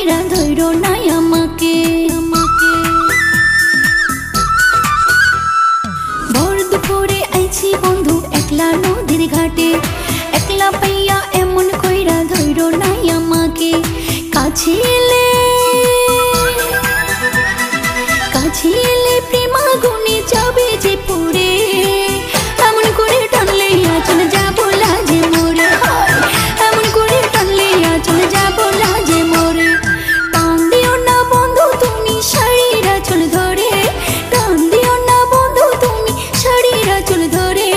কইরা ধইরো নাই আমাকে ভোর দুপুরে আইছি বন্ধু একলা নদীর ঘাটে একলা পাইয়া এমন কইরা ধইরো নাই আমাকে কাছে এলে প্রেমা গুনে যাবে যে পড়ে এমন করে টানলে চলে যাবো লাজে মোরে এমন করে টানলে চলে যাবো লাজে মোরে টান দিও না বন্ধু তুমি শাড়িরা চলে ধরে টান দিও না বন্ধু তুমি শাড়িরা চলে ধরে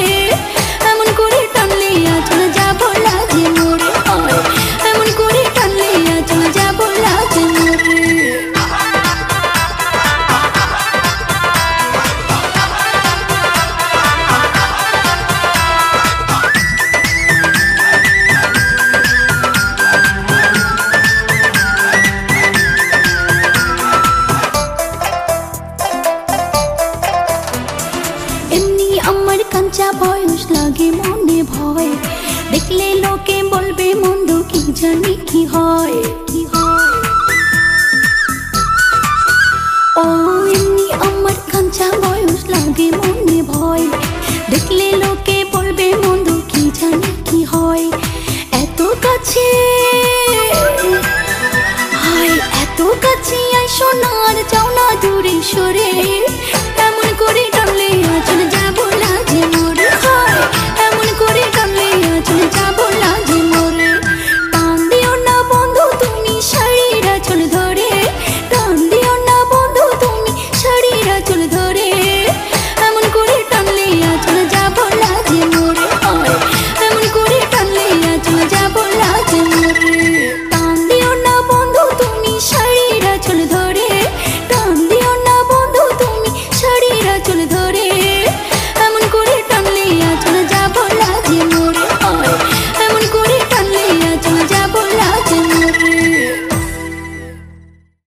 এমন করে টানলে চলে যাবো লাজে মোরে এমন করে টানলে চলে যাবো লাজে মোরে আমার কাঁচা বয়স লাগে মনে ভয় দেখলে লোকে বলবে মন্দ কি জানি কি হয় ও এমনি আমার কাঁচা বয়স লাগে মনে ভয় দেখলে লোকে